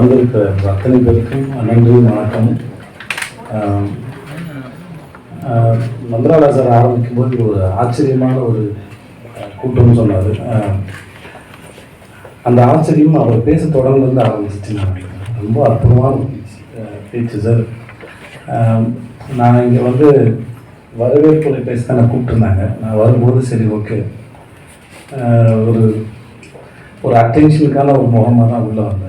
வந்திருக்கிற அத்தனை பேருக்கும் நன்றி வணக்கம். மந்திராலா சார் ஆரம்பிக்கும் போது ஒரு ஆச்சரியமான ஒரு கூட்டம்னு சொன்னார். அந்த ஆச்சரியம் அவர் பேச தொடர்ந்து ஆரம்பிச்சிச்சு. நான் ரொம்ப அற்புதமான பேச்சு சார். நான் இங்கே வந்து வரவேற்புரை பேச தான் கூப்பிட்டுருந்தாங்க. நான் வரும்போது சரி ஓகே ஒரு ஒரு அட்டென்ஷனுக்கான ஒரு முகமாக தான் உள்ளே வந்தேன்.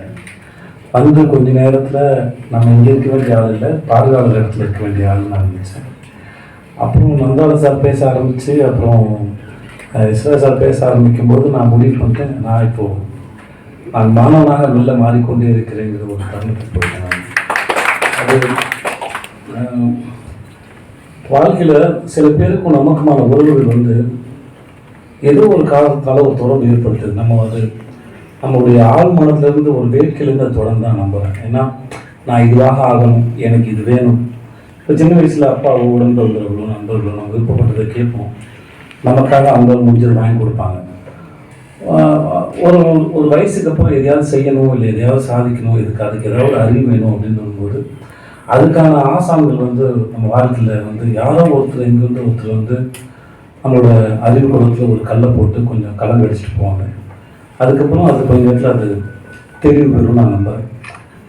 வந்து கொஞ்ச நேரத்தில் நம்ம இங்கே இருக்க வேண்டிய ஆள் இல்லை, பாதுகாவலர் இடத்துல இருக்க வேண்டிய ஆள்னு நான் நினச்சேன். அப்புறம் மந்தால சார் பேச ஆரம்பித்து அப்புறம் இஸ்ரா சார் பேச ஆரம்பிக்கும்போது நான் முடிவு பண்ணிட்டேன், நான் இப்போது நான் மாணவனாக வெளில மாறிக்கொண்டே இருக்கிறேங்கிற ஒரு தருணத்துக்கு போயிட்டேன். அது வாழ்க்கையில் சில பேருக்கும் நமக்குமான உறவுகள் வந்து ஏதோ ஒரு காரணத்தால் ஒரு தொடர்பு ஏற்படுத்துது. நம்ம அது நம்மளுடைய ஆள் மனத்திலேருந்து ஒரு வேட்கையிலேருந்து அது தொடர்ந்து தான் நம்புகிறேன். ஏன்னா நான் இதுவாக ஆகணும், எனக்கு இது வேணும். இப்போ சின்ன வயசில் அப்பா உடம்புகளோ நண்பர்களோ நம்ம விருப்பப்பட்டதை கேட்போம். நமக்காக அவங்க முடிஞ்சதை வாங்கி கொடுப்பாங்க. ஒரு ஒரு வயசுக்கு அப்புறம் எதையாவது செய்யணும், இல்லை எதையாவது சாதிக்கணும், அதுக்கு ஏதாவது அறிவு வேணும் அப்படின்னு வரும்போது அதுக்கான ஆசான்கள் வந்து நம்ம வாழ்க்கையில் வந்து யாரோ ஒருத்தர் எங்கேருந்து ஒருத்தர் வந்து நம்மளோட அறிவு குளத்தில் ஒரு கல்லை போட்டு கொஞ்சம் கலந்து அடிச்சுட்டு போவாங்க. அதுக்கப்புறம் அது கொஞ்சம் நேரத்தில் அது தெளிவு பெறும் நான் நம்புறேன்.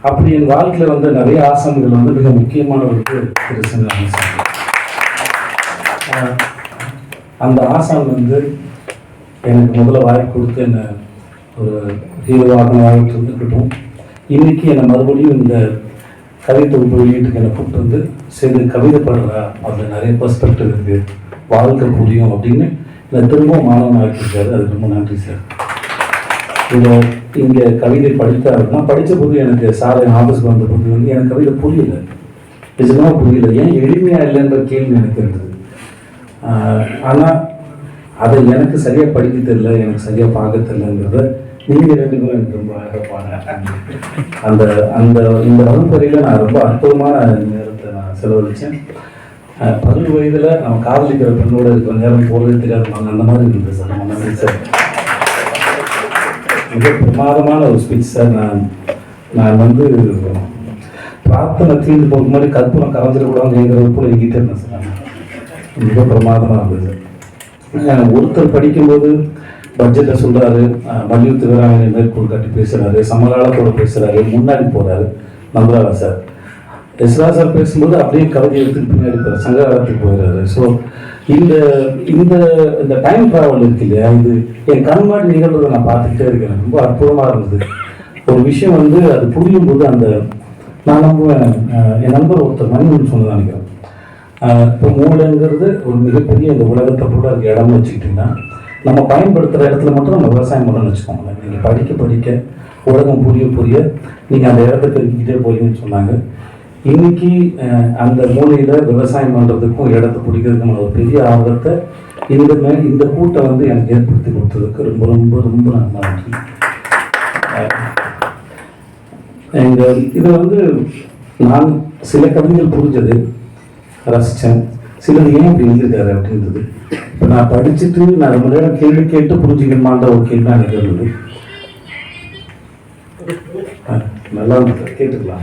அப்படி என் வாழ்க்கையில் வந்து நிறைய ஆசான்கள் வந்து மிக முக்கியமானவருக்கு திரு செந்தில் ஆசான். அந்த ஆசான் வந்து எனக்கு முதல்ல வாய்ப்பு கொடுத்து என்னை ஒரு ஹீரோவாக வாய்ப்பு இருக்கட்டும். இன்றைக்கி என்னை மறுபடியும் இந்த கவிதை தொகுப்பு வெளியீட்டுக்கு என்னை கூப்பிட்டு வந்து சரி கவிதை பாடுறா, அதில் நிறைய பெர்ஸ்பெக்டிவ் இருக்குது, வாழ்க்கை புரியும் அப்படின்னு என்னை திரும்பவும் மாணவன் ஆக்கியிருக்காரு. அதுக்கு ரொம்ப நன்றி சார். இங்கே கவிதை படித்தாருன்னா படித்த போது எனக்கு சார் ஆஃபீஸ்க்கு வந்த போது வந்து எனக்கு கவிதை புரியல, நிஜமாக புரியல. ஏன் எளிமையாக இல்லைன்ற கேள்வி எனக்கு இருந்தது. ஆனால் அதை எனக்கு சரியாக படிக்க தெரியல, எனக்கு சரியாக பார்க்க தெரியலங்கிறத நீங்கள் ரெண்டு பேரும் எனக்கு ரொம்ப அழகாக அந்த அந்த இந்த வகுப்பறையில் நான் ரொம்ப அற்புதமான நேரத்தை நான் செலவழித்தேன். 10 வயதில் நம்ம காதலிக்கிற பெண்ணோட இருக்கிற நேரம் போகிறதே தெரியாதுவாங்க, அந்த மாதிரி இருந்தது சார். நம்ம நன்றி சார். மிக பிரமாதமான ஒரு ஸ்பீச் சார். நான் வந்து பிரார்த்தனை தீர்ந்து போகிற மாதிரி கற்பூரம் கரைஞ்சிடக்கூடாதுங்கிற போல எங்கிட்டே இருந்தேன் சார். மிக பிரமாதமாக இருந்தது. ஒருத்தர் படிக்கும்போது பட்ஜெட்டை சொல்கிறாரு, மல்யுத்த வீராங்கனை மேற்கோள் காட்டி பேசுகிறாரு, சமகாலத்தோடு பேசுகிறாரு, முன்னாடி போகிறாரு மந்திராலா சார். இஸ்ரா சார் பேசும்போது அப்படியே கவிதை எடுத்துட்டு பின்னாடி போகிறார், சங்ககாலத்துக்கு போயிடுறாரு. ஸோ இந்த இந்த இந்த டைம் ட்ராவல் இருக்கு இல்லையா, இது என் கண்மாடி நிகழ்வுகளை நான் பார்த்துக்கிட்டே இருக்கேன். ரொம்ப அற்புதமாக இருந்தது. ஒரு விஷயம் வந்து அது புரியும் போது அந்த நான் நம்புவேன். என் நண்பர் ஒருத்தர் மணின்னு சொன்னதான் நினைக்கிறேன். இப்போ மூளைங்கிறது ஒரு மிகப்பெரிய இந்த உலகத்தை கூட அதுக்கு இடம்னு வச்சுக்கிட்டிங்கன்னா நம்ம பயன்படுத்துகிற இடத்துல மட்டும் நம்ம விவசாயம் பண்ணணும்னு வச்சுக்கோங்களேன். நீங்கள் படிக்க படிக்க உலகம் புரிய புரிய நீங்கள் அந்த இடத்துக்கு இருக்கிட்டே போறீங்கன்னு சொன்னாங்க. இன்னைக்கு அந்த மூலையில் விவசாயம் பண்ணுறதுக்கும் இடத்தை பிடிக்கிறதுக்கும் ஒரு பெரிய ஆர்வத்தை இந்த கூட்டம் வந்து எனக்கு ஏற்படுத்தி கொடுத்ததுக்கு ரொம்ப ரொம்ப ரொம்ப நன்றி. இது வந்து நான் சில கவிதைகள் புரிஞ்சது, ரசித்தேன். சிலது ஏன் அப்படி எழுதிருக்காரு அப்படின்றது இப்போ நான் படிச்சுட்டு நான் ரொம்ப நேரம் கேள்வி கேட்டு புரிஞ்சுக்கணுமான்ற ஒரு கேள்வி தான் எனக்கு இருந்தது. நல்லா கேட்டுக்கலாம்.